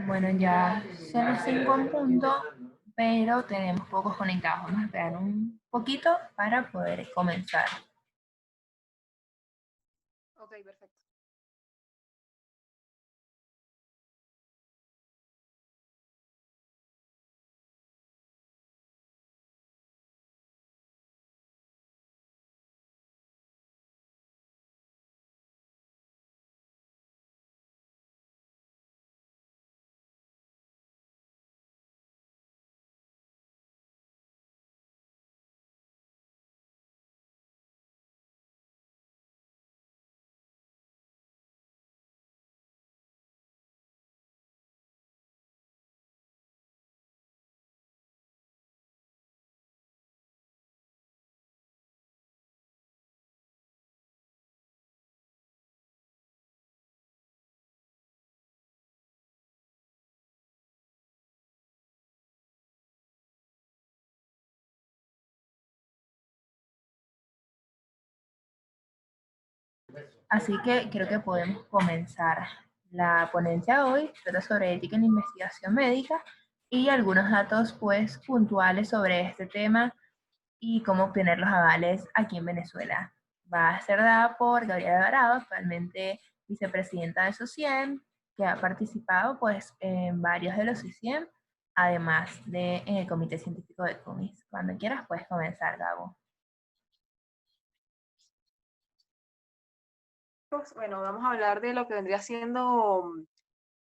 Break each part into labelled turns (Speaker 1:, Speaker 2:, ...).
Speaker 1: Bueno, ya son las 5 en punto, pero tenemos pocos conectados. Vamos a esperar un poquito para poder comenzar.
Speaker 2: Ok, perfecto.
Speaker 1: Así que creo que podemos comenzar. La ponencia de hoy trata sobre ética en la investigación médica y algunos datos pues puntuales sobre este tema y cómo obtener los avales aquí en Venezuela. Va a ser dada por Gabriela Alvarado, actualmente vicepresidenta de SOCIEM, que ha participado pues en varios de los SOCIEM, además de en el Comité Científico de COMIS. Cuando quieras puedes comenzar, Gabo.
Speaker 2: Pues, bueno, vamos a hablar de lo que vendría siendo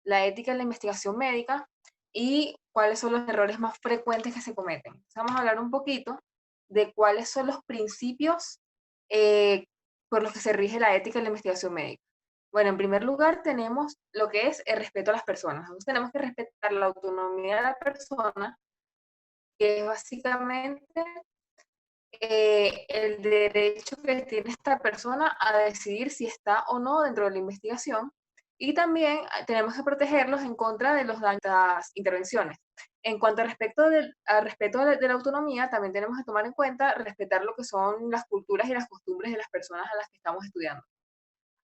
Speaker 2: la ética en la investigación médica y cuáles son los errores más frecuentes que se cometen. Entonces, vamos a hablar un poquito de cuáles son los principios eh, por los que se rige la ética en la investigación médica. Bueno, en primer lugar tenemos lo que es el respeto a las personas. Entonces, tenemos que respetar la autonomía de la persona, que es básicamente el derecho que tiene esta persona a decidir si está o no dentro de la investigación. Y también tenemos que protegerlos en contra de los daños de las intervenciones. En cuanto al respeto de la autonomía, también tenemos que tomar en cuenta respetar lo que son las culturas y las costumbres de las personas a las que estamos estudiando.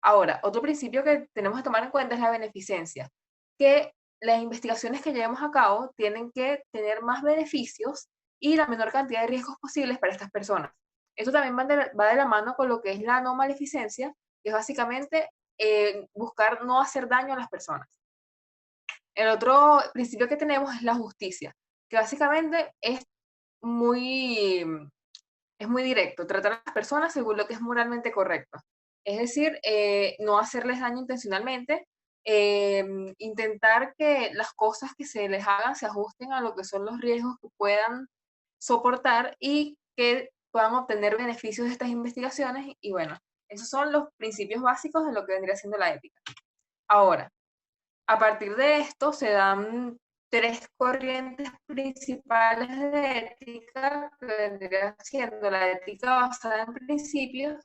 Speaker 2: Ahora, otro principio que tenemos que tomar en cuenta es la beneficencia, que las investigaciones que llevemos a cabo tienen que tener más beneficios y la menor cantidad de riesgos posibles para estas personas. Esto también va de la mano con lo que es la no maleficencia, que es básicamente buscar no hacer daño a las personas. El otro principio que tenemos es la justicia, que básicamente muy, es muy directo, tratar a las personas según lo que es moralmente correcto. Es decir, no hacerles daño intencionalmente, intentar que las cosas que se les hagan se ajusten a lo que son los riesgos que puedan soportar y que puedan obtener beneficios de estas investigaciones. Y bueno, esos son los principios básicos de lo que vendría siendo la ética. Ahora, a partir de esto se dan tres corrientes principales de ética, que vendría siendo la ética basada en principios,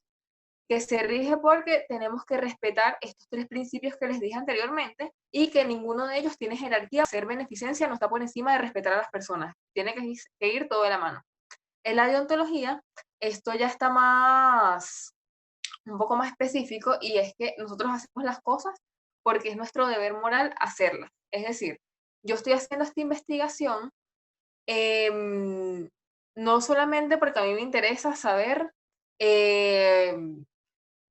Speaker 2: que se rige porque tenemos que respetar estos tres principios que les dije anteriormente y que ninguno de ellos tiene jerarquía. Ser beneficencia no está por encima de respetar a las personas, tiene que ir todo de la mano. En la deontología, esto ya está un poco más específico y es que nosotros hacemos las cosas porque es nuestro deber moral hacerlas. Es decir, yo estoy haciendo esta investigación no solamente porque a mí me interesa saber eh,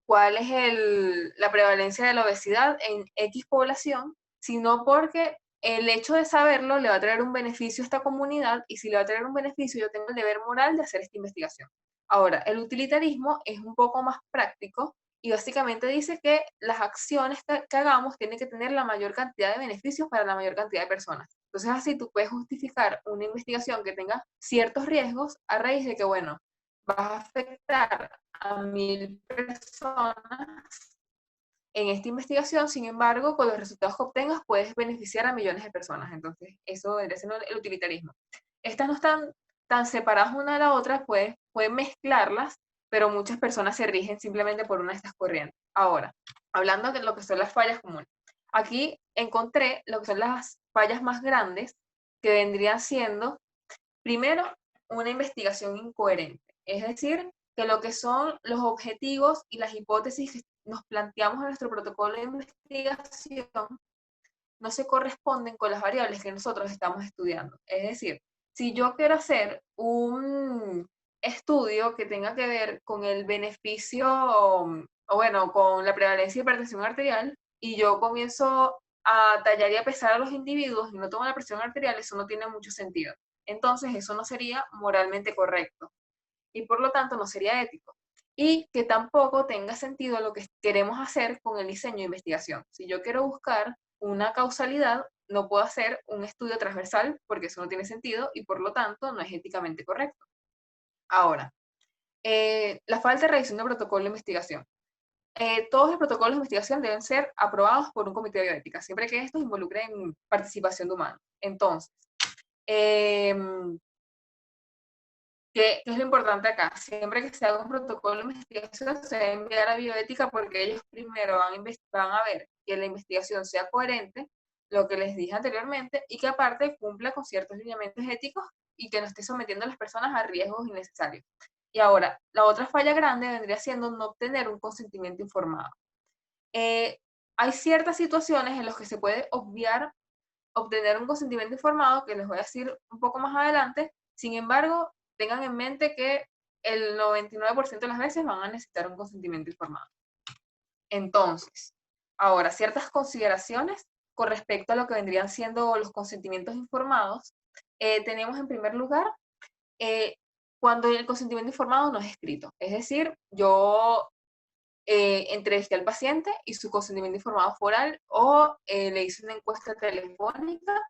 Speaker 2: cuál es la prevalencia de la obesidad en X población, sino porque el hecho de saberlo le va a traer un beneficio a esta comunidad y si le va a traer un beneficio yo tengo el deber moral de hacer esta investigación. Ahora, el utilitarismo es un poco más práctico y básicamente dice que las acciones que hagamos tienen que tener la mayor cantidad de beneficios para la mayor cantidad de personas. Entonces así tú puedes justificar una investigación que tenga ciertos riesgos a raíz de que, bueno, vas a afectar a 1000 personas en esta investigación, sin embargo, con los resultados que obtengas puedes beneficiar a millones de personas. Entonces, eso debería ser el utilitarismo. Estas no están tan separadas una de la otra, pueden mezclarlas, pero muchas personas se rigen simplemente por una de estas corrientes. Ahora, hablando de lo que son las fallas comunes. Aquí encontré lo que son las fallas más grandes, que vendrían siendo, primero, una investigación incoherente. Es decir, que lo que son los objetivos y las hipótesis que nos planteamos en nuestro protocolo de investigación no se corresponden con las variables que nosotros estamos estudiando. Es decir, si yo quiero hacer un estudio que tenga que ver con el beneficio, o bueno, con la prevalencia de hipertensión arterial, y yo comienzo a tallar y a pesar a los individuos y no tomo la presión arterial, eso no tiene mucho sentido. Entonces, eso no sería moralmente correcto y por lo tanto no sería ético. Y que tampoco tenga sentido lo que queremos hacer con el diseño de investigación. Si yo quiero buscar una causalidad, no puedo hacer un estudio transversal porque eso no tiene sentido y por lo tanto no es éticamente correcto. Ahora, la falta de revisión de protocolo de investigación. Todos los protocolos de investigación deben ser aprobados por un comité de bioética, siempre que estos involucren participación de humanos. Entonces, eh, ¿qué es lo importante acá? Siempre que se haga un protocolo de investigación, se debe enviar a bioética porque ellos primero van a ver que la investigación sea coherente, lo que les dije anteriormente, y que aparte cumpla con ciertos lineamientos éticos y que no esté sometiendo a las personas a riesgos innecesarios. Y ahora, la otra falla grande vendría siendo no obtener un consentimiento informado. Eh, Hay ciertas situaciones en las que se puede obviar obtener un consentimiento informado, que les voy a decir un poco más adelante. Sin embargo, tengan en mente que el 99% de las veces van a necesitar un consentimiento informado. Entonces, ahora, ciertas consideraciones con respecto a lo que vendrían siendo los consentimientos informados. Tenemos en primer lugar, eh, cuando el consentimiento informado no es escrito. Es decir, yo entrevisté al paciente y su consentimiento informado fue oral, o le hice una encuesta telefónica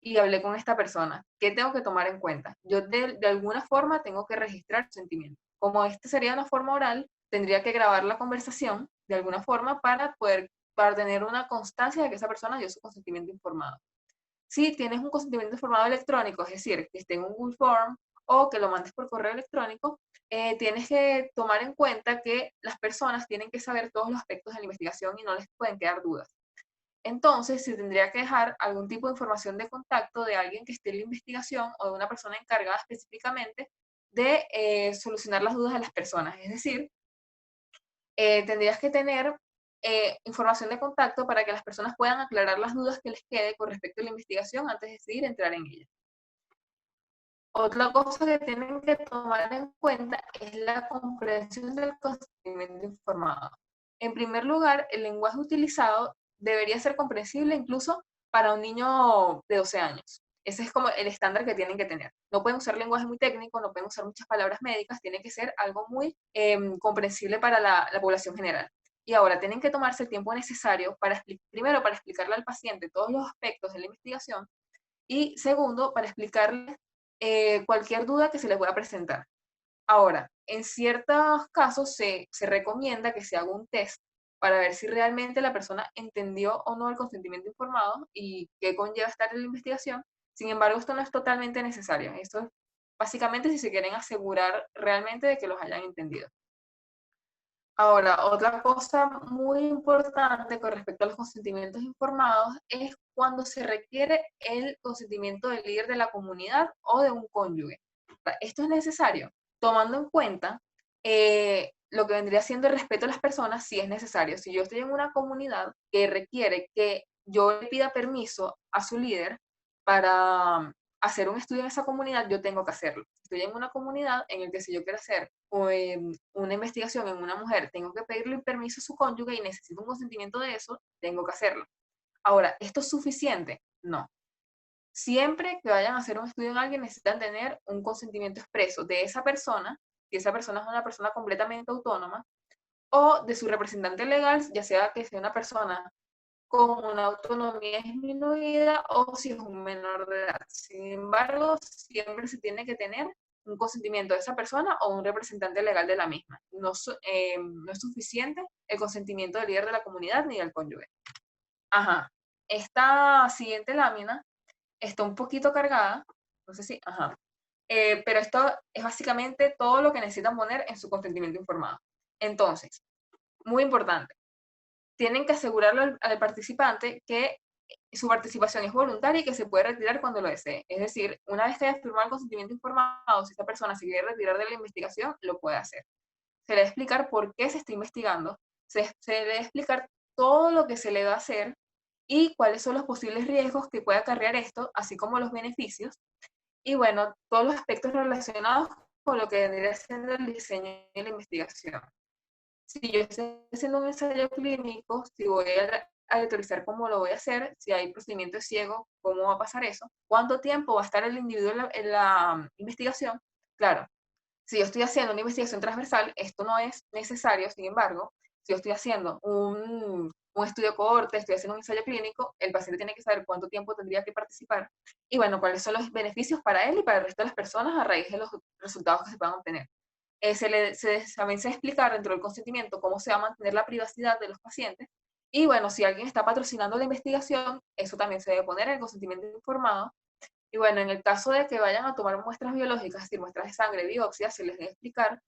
Speaker 2: y hablé con esta persona. ¿Qué tengo que tomar en cuenta? Yo de alguna forma tengo que registrar sentimientos. Como este sería una forma oral, tendría que grabar la conversación de alguna forma para tener una constancia de que esa persona dio su consentimiento informado. Si tienes un consentimiento informado electrónico, es decir, que esté en un Google Form o que lo mandes por correo electrónico, tienes que tomar en cuenta que las personas tienen que saber todos los aspectos de la investigación y no les pueden quedar dudas. Entonces, se tendría que dejar algún tipo de información de contacto de alguien que esté en la investigación o de una persona encargada específicamente de solucionar las dudas de las personas. Es decir, tendrías que tener información de contacto para que las personas puedan aclarar las dudas que les quede con respecto a la investigación antes de decidir entrar en ella. Otra cosa que tienen que tomar en cuenta es la comprensión del consentimiento informado. En primer lugar, el lenguaje utilizado debería ser comprensible incluso para un niño de 12 años. Ese es como el estándar que tienen que tener. No pueden usar lenguaje muy técnico, no pueden usar muchas palabras médicas, tiene que ser algo muy comprensible para la población general. Y ahora tienen que tomarse el tiempo necesario primero para explicarle al paciente todos los aspectos de la investigación y segundo para explicarle cualquier duda que se les pueda presentar. Ahora, en ciertos casos se recomienda que se haga un test para ver si realmente la persona entendió o no el consentimiento informado y qué conlleva estar en la investigación. Sin embargo, esto no es totalmente necesario. Esto es básicamente si se quieren asegurar realmente de que los hayan entendido. Ahora, otra cosa muy importante con respecto a los consentimientos informados es cuando se requiere el consentimiento del líder de la comunidad o de un cónyuge. Esto es necesario, tomando en cuenta lo que vendría siendo el respeto a las personas, si es necesario. Si yo estoy en una comunidad que requiere que yo le pida permiso a su líder para hacer un estudio en esa comunidad, yo tengo que hacerlo. Estoy en una comunidad en la que si yo quiero hacer una investigación en una mujer, tengo que pedirle permiso a su cónyuge y necesito un consentimiento de eso, tengo que hacerlo. Ahora, ¿esto es suficiente? No. Siempre que vayan a hacer un estudio en alguien, necesitan tener un consentimiento expreso de esa persona, si esa persona es una persona completamente autónoma, o de su representante legal, ya sea que sea una persona con una autonomía disminuida o si es un menor de edad. Sin embargo, siempre se tiene que tener un consentimiento de esa persona o un representante legal de la misma. No es suficiente el consentimiento del líder de la comunidad ni del cónyuge. Ajá. Esta siguiente lámina está un poquito cargada, no sé si, ajá. Pero esto es básicamente todo lo que necesitan poner en su consentimiento informado. Entonces, muy importante, tienen que asegurarle al participante que su participación es voluntaria y que se puede retirar cuando lo desee. Es decir, una vez que haya firmado el consentimiento informado, si esta persona se quiere retirar de la investigación, lo puede hacer. Se le va a explicar por qué se está investigando, se le va a explicar todo lo que se le va a hacer y cuáles son los posibles riesgos que puede acarrear esto, así como los beneficios, y bueno, todos los aspectos relacionados con lo que vendría siendo el diseño y la investigación. Si yo estoy haciendo un ensayo clínico, si voy a autorizar cómo lo voy a hacer, si hay procedimiento ciego, cómo va a pasar eso, cuánto tiempo va a estar el individuo en la investigación. Claro, si yo estoy haciendo una investigación transversal, esto no es necesario, sin embargo, si yo estoy haciendo un estudio cohorte, estoy haciendo un ensayo clínico, el paciente tiene que saber cuánto tiempo tendría que participar y bueno, cuáles son los beneficios para él y para el resto de las personas a raíz de los resultados que se puedan obtener. También se explicar dentro del consentimiento cómo se va a mantener la privacidad de los pacientes. Y bueno, si alguien está patrocinando la investigación, eso también se debe poner en el consentimiento informado. Y bueno, en el caso de que vayan a tomar muestras biológicas, es decir, muestras de sangre, biopsias, se les debe explicar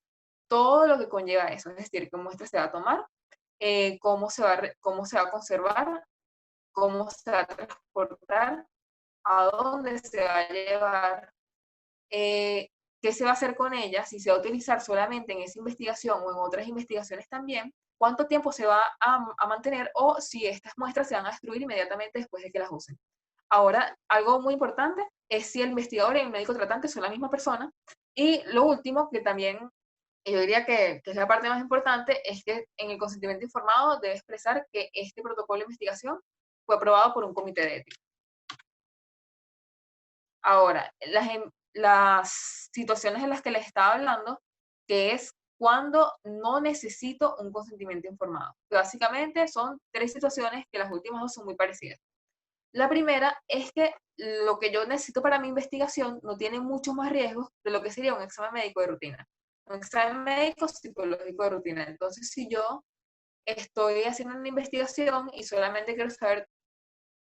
Speaker 2: todo lo que conlleva eso, es decir, qué muestra se va a tomar, cómo se va a conservar, cómo se va a transportar, a dónde se va a llevar, eh, qué se va a hacer con ella, si se va a utilizar solamente en esa investigación o en otras investigaciones también, cuánto tiempo se va a mantener o si estas muestras se van a destruir inmediatamente después de que las usen. Ahora, algo muy importante es si el investigador y el médico tratante son la misma persona. Y lo último, que también yo diría que es la parte más importante, es que en el consentimiento informado debe expresar que este protocolo de investigación fue aprobado por un comité de ética. Ahora, las situaciones en las que les estaba hablando, que es cuando no necesito un consentimiento informado. Que básicamente son 3 situaciones que las últimas 2 son muy parecidas. La primera es que lo que yo necesito para mi investigación no tiene muchos más riesgos de lo que sería un examen médico de rutina. Un examen médico psicológico de rutina. Entonces, si yo estoy haciendo una investigación y solamente quiero saber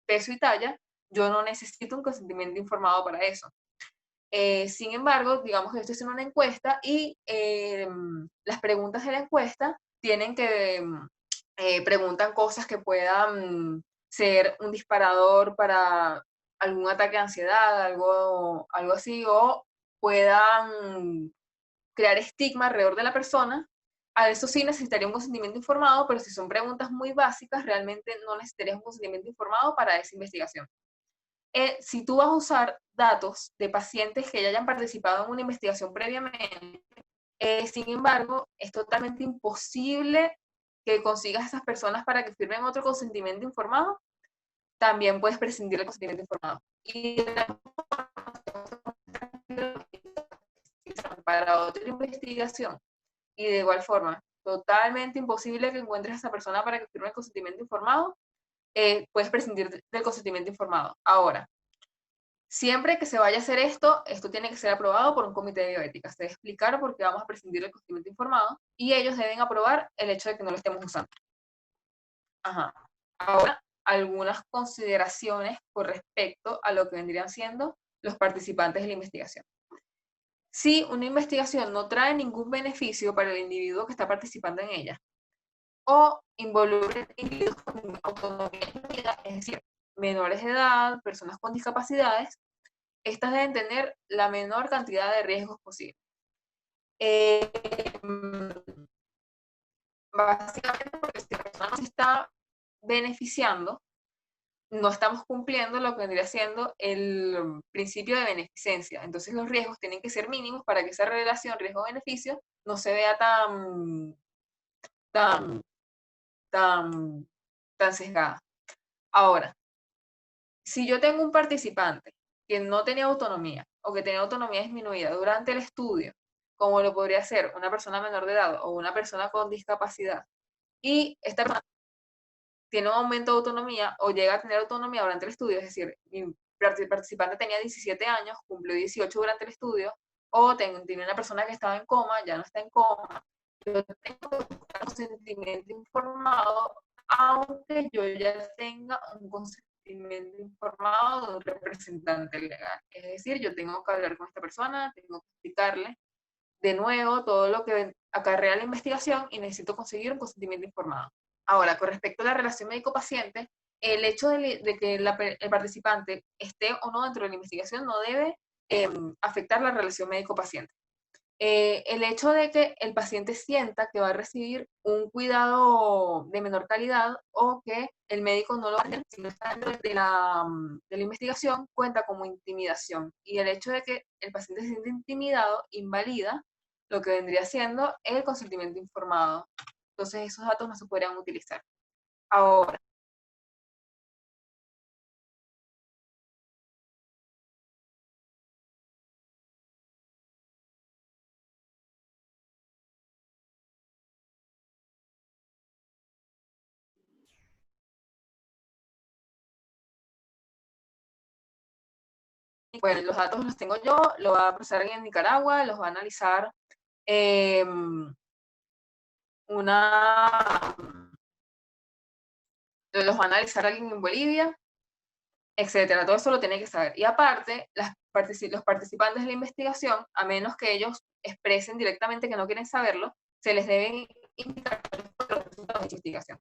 Speaker 2: peso y talla, yo no necesito un consentimiento informado para eso. Sin embargo, digamos que esto es una encuesta y las preguntas de la encuesta tienen que preguntan cosas que puedan ser un disparador para algún ataque de ansiedad, algo así, o puedan crear estigma alrededor de la persona. A eso sí necesitaría un consentimiento informado, pero si son preguntas muy básicas, realmente no necesitarías un consentimiento informado para esa investigación. Si tú vas a usar datos de pacientes que ya hayan participado en una investigación previamente, sin embargo, es totalmente imposible que consigas a esas personas para que firmen otro consentimiento informado, también puedes prescindir del consentimiento informado. Y para otra investigación, y de igual forma, totalmente imposible que encuentres a esa persona para que firme el consentimiento informado, puedes prescindir del consentimiento informado. Ahora, siempre que se vaya a hacer esto, esto tiene que ser aprobado por un comité de bioética. Se debe explicar por qué vamos a prescindir del consentimiento informado y ellos deben aprobar el hecho de que no lo estemos usando. Ajá. Ahora, algunas consideraciones con respecto a lo que vendrían siendo los participantes de la investigación. Si una investigación no trae ningún beneficio para el individuo que está participando en ella o involucra individuos con autonomía incluida, es decir, menores de edad, personas con discapacidades, estas deben tener la menor cantidad de riesgos posible. Básicamente porque si la persona se está beneficiando, no estamos cumpliendo lo que vendría siendo el principio de beneficencia. Entonces los riesgos tienen que ser mínimos para que esa relación riesgo-beneficio no se vea tan, tan, tan sesgada. Ahora, si yo tengo un participante que no tenía autonomía o que tenía autonomía disminuida durante el estudio, como lo podría ser una persona menor de edad o una persona con discapacidad, y esta persona tiene un aumento de autonomía o llega a tener autonomía durante el estudio, es decir, mi participante tenía 17 años, cumplió 18 durante el estudio, o tiene una persona que estaba en coma, ya no está en coma, yo tengo un consentimiento informado, aunque yo ya tenga un consentimiento informado de un representante legal. Es decir, yo tengo que hablar con esta persona, tengo que explicarle de nuevo todo lo que acarrea la investigación y necesito conseguir un consentimiento informado. Ahora, con respecto a la relación médico-paciente, el hecho de que el participante esté o no dentro de la investigación no debe afectar la relación médico-paciente. El hecho de que el paciente sienta que va a recibir un cuidado de menor calidad o que el médico no lo va a atender si no está dentro de la investigación cuenta como intimidación. Y el hecho de que el paciente se siente intimidado invalida lo que vendría siendo el consentimiento informado. Entonces esos datos no se podrían utilizar. Ahora, bueno, los datos los tengo yo, lo va a procesar alguien en Nicaragua, los va a analizar una los va a analizar alguien en Bolivia, etcétera. Todo eso lo tiene que saber. Y aparte, los participantes de la investigación, a menos que ellos expresen directamente que no quieren saberlo, se les deben indicar los resultados de investigación.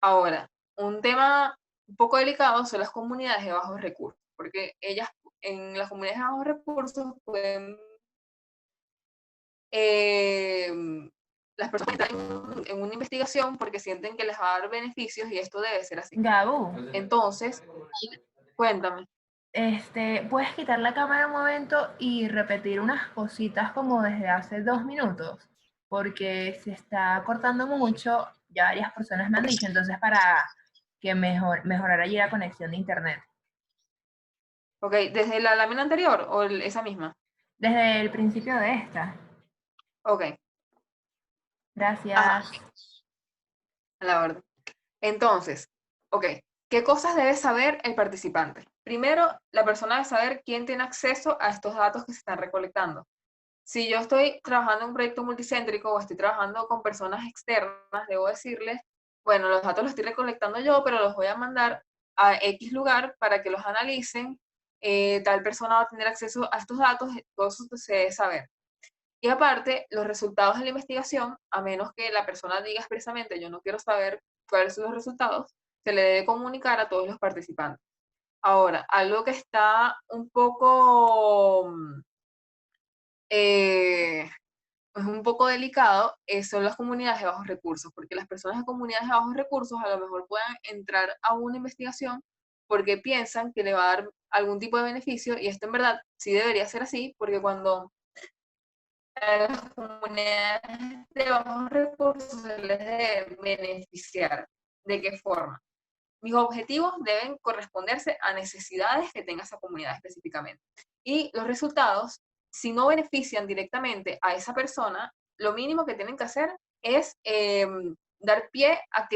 Speaker 2: Ahora, un tema un poco delicado son las comunidades de bajos recursos, porque ellas en las comunidades de bajos recursos pueden eh, las personas entran en una investigación porque sienten que les va a dar beneficios y esto debe ser así.
Speaker 1: Gabu,
Speaker 2: Entonces, cuéntame.
Speaker 1: ¿puedes quitar la cámara un momento y repetir unas cositas como desde hace 2 minutos? Porque se está cortando mucho, ya varias personas me han dicho, entonces para que mejorara allí la conexión de internet.
Speaker 2: Ok, ¿desde la lámina anterior o esa misma?
Speaker 1: Desde el principio de esta.
Speaker 2: Ok, ajá,
Speaker 1: Gracias.
Speaker 2: a la orden. Entonces, ok, ¿qué cosas debe saber el participante? Primero, la persona debe saber quién tiene acceso a estos datos que se están recolectando. Si yo estoy trabajando en un proyecto multicéntrico o estoy trabajando con personas externas, debo decirles, bueno, los datos los estoy recolectando yo, pero los voy a mandar a X lugar para que los analicen. Tal persona va a tener acceso a estos datos, todo eso se debe saber. Y aparte, los resultados de la investigación, a menos que la persona diga expresamente, yo no quiero saber cuáles son los resultados, se le debe comunicar a todos los participantes. Ahora, algo que está eh, es un poco delicado, son las comunidades de bajos recursos, porque las personas de comunidades de bajos recursos a lo mejor puedan entrar a una investigación porque piensan que le va a dar algún tipo de beneficio, y esto en verdad sí debería ser así, porque cuando a las comunidades de bajos recursos se les debe beneficiar. ¿De qué forma? Mis objetivos deben corresponderse a necesidades que tenga esa comunidad específicamente. Y los resultados, si no benefician directamente a esa persona, lo mínimo que tienen que hacer es dar pie a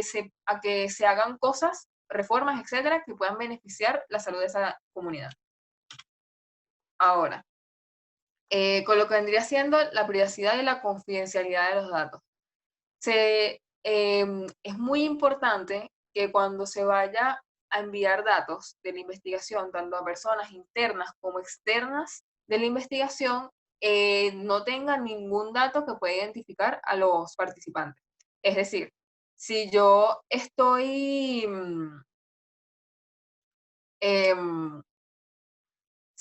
Speaker 2: que se hagan cosas, reformas, etcétera, que puedan beneficiar la salud de esa comunidad. Ahora, con lo que vendría siendo la privacidad y la confidencialidad de los datos. Es muy importante que cuando se vaya a enviar datos de la investigación, tanto a personas internas como externas de la investigación, no tengan ningún dato que pueda identificar a los participantes. Es decir, si yo estoy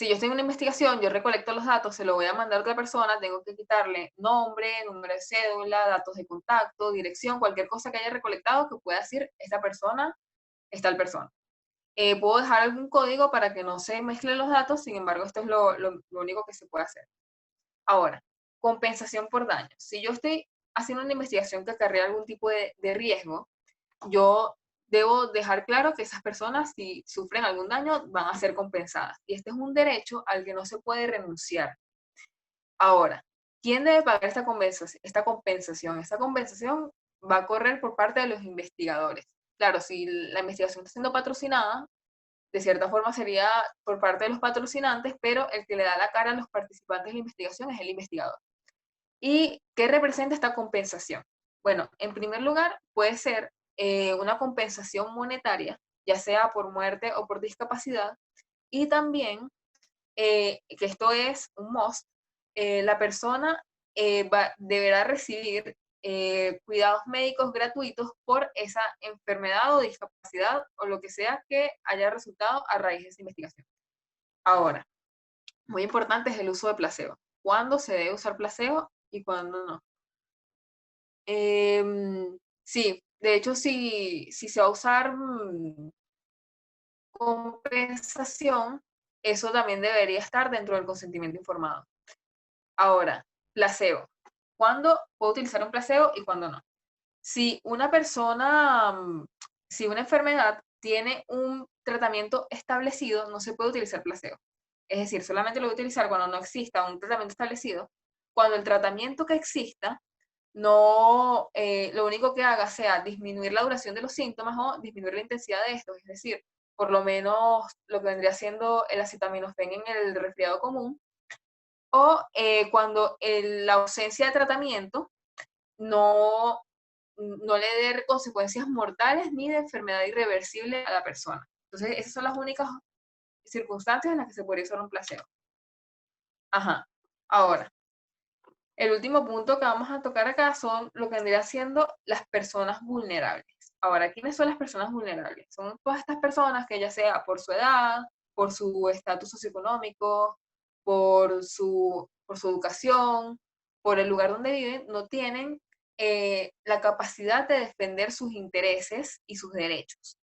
Speaker 2: si yo estoy en una investigación, yo recolecto los datos, se lo voy a mandar a otra persona, tengo que quitarle nombre, número de cédula, datos de contacto, dirección, cualquier cosa que haya recolectado que pueda decir, esta persona es tal persona. Puedo dejar algún código para que no se mezclen los datos, sin embargo, esto es lo único que se puede hacer. Ahora, compensación por daño. Si yo estoy haciendo una investigación que acarrea algún tipo de riesgo, yo debo dejar claro que esas personas, si sufren algún daño, van a ser compensadas. Y este es un derecho al que no se puede renunciar. Ahora, ¿quién debe pagar esta compensación? Esta compensación va a correr por parte de los investigadores. Claro, si la investigación está siendo patrocinada, de cierta forma sería por parte de los patrocinantes, pero el que le da la cara a los participantes de la investigación es el investigador. ¿Y qué representa esta compensación? Bueno, en primer lugar, puede ser una compensación monetaria, ya sea por muerte o por discapacidad, y también, que esto es un must, la persona deberá recibir cuidados médicos gratuitos por esa enfermedad o discapacidad o lo que sea que haya resultado a raíz de esa investigación. Ahora, muy importante es el uso de placebo. cuándo se debe usar placebo y cuándo no. Sí, de hecho, si se va a usar compensación, eso también debería estar dentro del consentimiento informado. Ahora, placebo. ¿Cuándo puedo utilizar un placebo y cuándo no? Si una persona, si una enfermedad tiene un tratamiento establecido, no se puede utilizar placebo. Es decir, solamente lo voy a utilizar cuando no exista un tratamiento establecido. Cuando el tratamiento que exista no, lo único que haga sea disminuir la duración de los síntomas o disminuir la intensidad de estos, es decir, por lo menos lo que vendría siendo el acetaminofén en el resfriado común, o cuando la ausencia de tratamiento no, no le dé consecuencias mortales ni de enfermedad irreversible a la persona. Entonces, esas son las únicas circunstancias en las que se podría usar un placebo. Ajá. Ahora, el último punto que vamos a tocar acá son lo que vendría siendo las personas vulnerables. Ahora, ¿quiénes son las personas vulnerables? Son todas estas personas que ya sea por su edad, por su estatus socioeconómico, por su educación, por el lugar donde viven, no tienen la capacidad de defender sus intereses y sus derechos.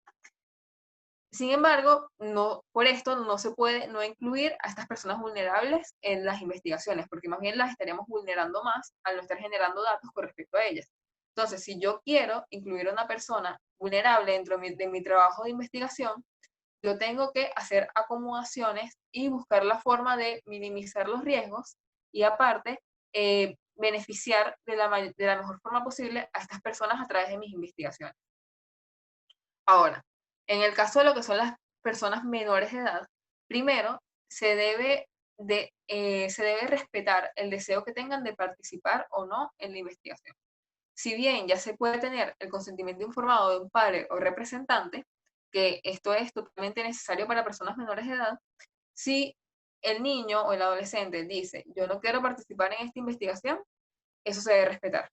Speaker 2: Sin embargo, no, por esto no se puede no incluir a estas personas vulnerables en las investigaciones, porque más bien las estaríamos vulnerando más al no estar generando datos con respecto a ellas. Entonces, si yo quiero incluir a una persona vulnerable dentro de mi trabajo de investigación, yo tengo que hacer acomodaciones y buscar la forma de minimizar los riesgos y aparte beneficiar de la mejor forma posible a estas personas a través de mis investigaciones. Ahora, en el caso de lo que son las personas menores de edad, primero se debe respetar el deseo que tengan de participar o no en la investigación. Si bien ya se puede tener el consentimiento informado de un padre o representante, que esto es totalmente necesario para personas menores de edad, si el niño o el adolescente dice, yo no quiero participar en esta investigación, eso se debe respetar.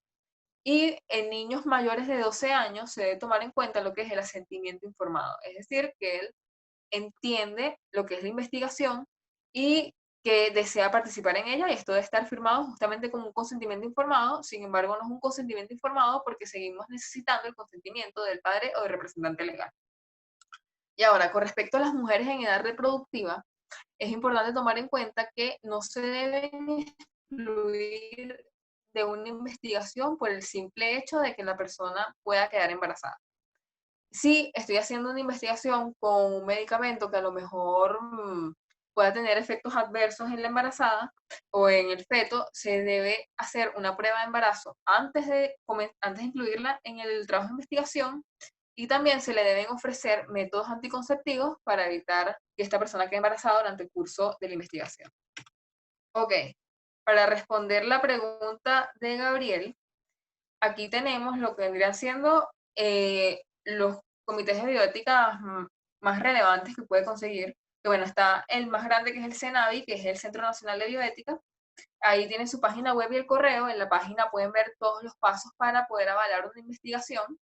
Speaker 2: Y en niños mayores de 12 años se debe tomar en cuenta lo que es el asentimiento informado, es decir, que él entiende lo que es la investigación y que desea participar en ella, y esto debe estar firmado justamente como un consentimiento informado. Sin embargo, no es un consentimiento informado porque seguimos necesitando el consentimiento del padre o del representante legal. Y ahora, con respecto a las mujeres en edad reproductiva, es importante tomar en cuenta que no se deben excluir de una investigación por el simple hecho de que la persona pueda quedar embarazada. Si estoy haciendo una investigación con un medicamento que a lo mejor pueda tener efectos adversos en la embarazada o en el feto, se debe hacer una prueba de embarazo antes de incluirla en el trabajo de investigación, y también se le deben ofrecer métodos anticonceptivos para evitar que esta persona quede embarazada durante el curso de la investigación. Ok, para responder la pregunta de Gabriel, aquí tenemos lo que vendrían siendo los comités de bioética más relevantes que puede conseguir. Que bueno, está el más grande, que es el CENAVI, que es el Centro Nacional de Bioética. Ahí tienen su página web y el correo. En la página pueden ver todos los pasos para poder avalar una investigación.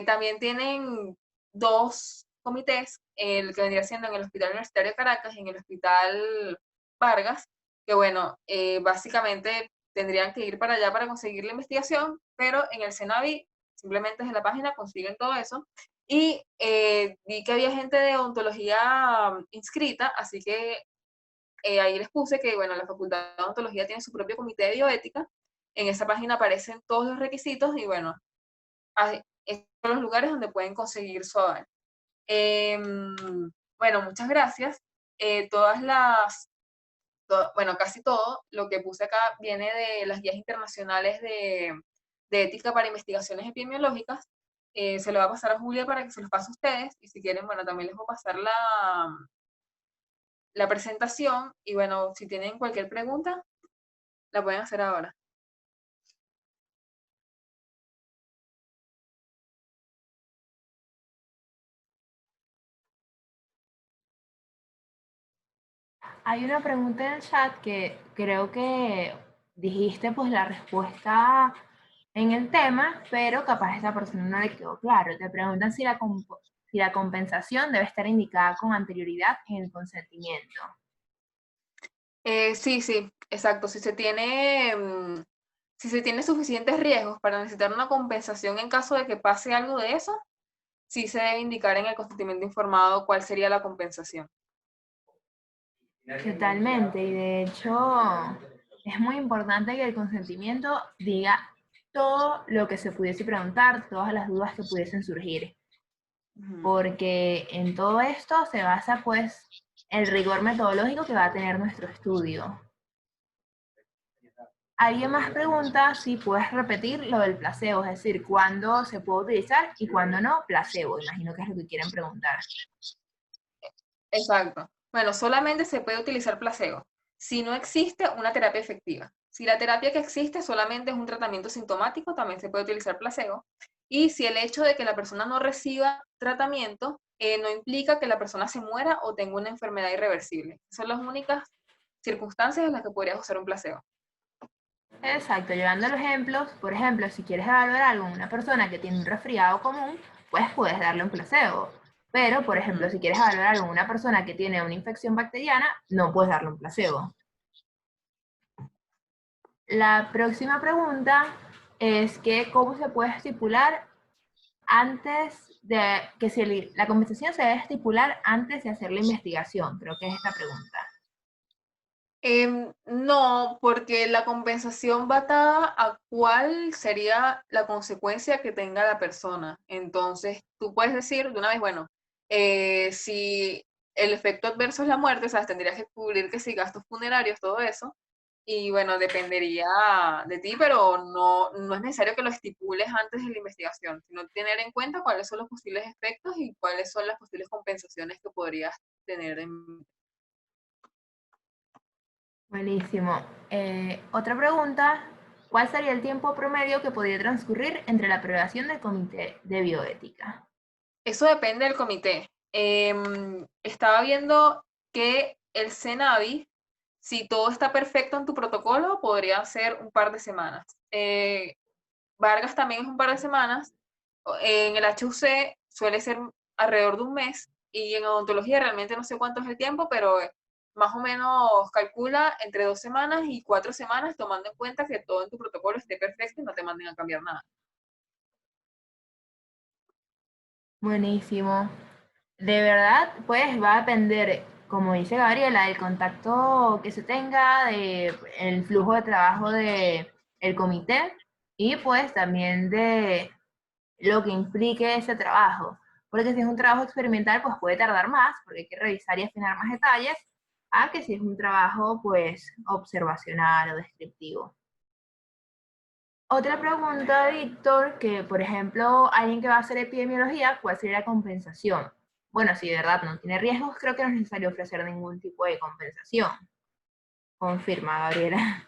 Speaker 2: También tienen dos comités, el que vendría siendo en el Hospital Universitario de Caracas y en el Hospital Vargas, que bueno, básicamente tendrían que ir para allá para conseguir la investigación, pero en el CENAVI simplemente desde la página consiguen todo eso. Y vi que había gente de odontología inscrita, así que ahí les puse que, bueno, la Facultad de Odontología tiene su propio comité de bioética. En esa página aparecen todos los requisitos y, bueno, estos son los lugares donde pueden conseguir su aval. Bueno, muchas gracias. Bueno, casi todo lo que puse acá viene de las guías internacionales de ética para investigaciones epidemiológicas. Se lo va a pasar a Julia para que se los pase a ustedes, y si quieren, bueno, también les voy a pasar la presentación, y bueno, si tienen cualquier pregunta, la pueden hacer ahora.
Speaker 1: Hay una pregunta en el chat que creo que dijiste pues la respuesta en el tema, pero capaz a esta persona no le quedó claro. Te preguntan si la compensación debe estar indicada con anterioridad en el consentimiento.
Speaker 2: Sí, sí, exacto. Si se tiene suficientes riesgos para necesitar una compensación en caso de que pase algo de eso, sí se debe indicar en el consentimiento informado cuál sería la compensación.
Speaker 1: Totalmente, y de hecho es muy importante que el consentimiento diga todo lo que se pudiese preguntar, todas las dudas que pudiesen surgir,
Speaker 2: Ujú.
Speaker 1: porque en todo esto se basa pues el rigor metodológico que va a tener nuestro estudio. Alguien más pregunta si puedes repetir lo del placebo, es decir, cuándo se puede utilizar y cuándo no, placebo. Imagino que es lo que quieren preguntar.
Speaker 2: Exacto. Bueno, solamente se puede utilizar placebo si no existe una terapia efectiva. Si la terapia que existe solamente es un tratamiento sintomático, también se puede utilizar placebo. Y si el hecho de que la persona no reciba tratamiento no implica que la persona se muera o tenga una enfermedad irreversible. Son las únicas circunstancias en las que podrías usar un placebo.
Speaker 1: Exacto, llevando los ejemplos, por ejemplo, si quieres evaluar algo en una persona que tiene un resfriado común, pues puedes darle un placebo. Pero, por ejemplo,
Speaker 2: Ujú.
Speaker 1: si quieres evaluar algo en una persona que tiene una infección bacteriana, no puedes darle un placebo. La próxima pregunta es que cómo se puede estipular antes de que si la compensación se debe estipular antes de hacer la investigación. Creo que es esta pregunta.
Speaker 2: No, porque la compensación va atada a cuál sería la consecuencia que tenga la persona. Entonces, tú puedes decir de una vez, bueno, si el efecto adverso es la muerte, ¿sabes? Tendrías que cubrir que si gastos funerarios, todo eso. Y bueno, dependería de ti, pero no es necesario que lo estipules antes de la investigación, sino tener en cuenta cuáles son los posibles efectos y cuáles son las posibles compensaciones que podrías tener en...
Speaker 1: Buenísimo. Otra pregunta, ¿cuál sería el tiempo promedio que podría transcurrir entre la aprobación del comité de bioética?
Speaker 2: Eso depende del comité. Estaba viendo que el CENAVI, si todo está perfecto en tu protocolo, podría ser un par de semanas. Vargas también es un par de semanas. En el HUC suele ser alrededor de un mes y en odontología realmente no sé cuánto es el tiempo, pero más o menos calcula entre 2 semanas y 4 semanas, tomando en cuenta que todo en tu protocolo esté perfecto y no te manden a cambiar nada.
Speaker 1: Buenísimo. De verdad, pues va a depender, como dice Gabriela, del contacto que se tenga, de el flujo de trabajo de el comité y pues también de lo que implique ese trabajo. Porque si es un trabajo experimental, pues puede tardar más, porque hay que revisar y afinar más detalles, a que si es un trabajo, pues, observacional o descriptivo. Otra pregunta, Víctor, que por ejemplo, alguien que va a hacer epidemiología, ¿cuál sería la compensación? Bueno, si de verdad no tiene riesgos, creo que no es necesario ofrecer ningún tipo de compensación. Confirma, Gabriela.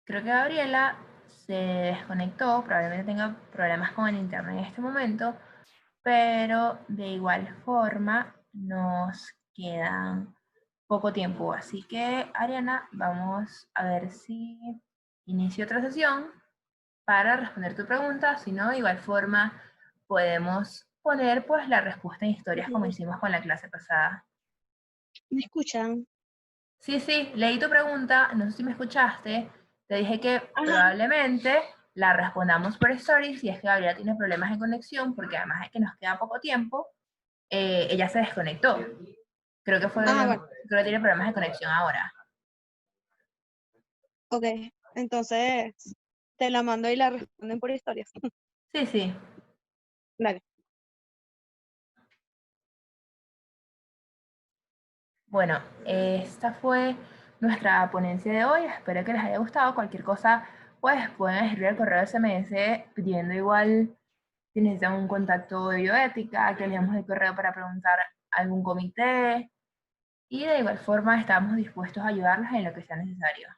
Speaker 1: Creo que Gabriela se desconectó, probablemente tenga problemas con el internet en este momento, pero de igual forma nos quedan poco tiempo. Así que, Ariana, vamos a ver si inicio otra sesión para responder tu pregunta. Si no, de igual forma podemos poner pues la respuesta en historias como hicimos con la clase pasada.
Speaker 3: ¿Me escuchan?
Speaker 1: Sí, sí, leí tu pregunta, no sé si me escuchaste, te dije que
Speaker 3: Ajá.
Speaker 1: probablemente la respondamos por stories si es que Gabriela tiene problemas de conexión, porque además de que nos queda poco tiempo, ella se desconectó. Creo que
Speaker 3: Bueno,
Speaker 1: creo que tiene problemas de conexión ahora.
Speaker 3: ok. Entonces, te la mando y la responden por historias.
Speaker 1: Sí, sí.
Speaker 3: Dale.
Speaker 1: Bueno, esta fue nuestra ponencia de hoy. Espero que les haya gustado. Cualquier cosa, pues pueden escribir al correo SMS pidiendo igual si necesitan un contacto de bioética, que les demos el correo para preguntar a algún comité. Y de igual forma estamos dispuestos a ayudarlos en lo que sea necesario.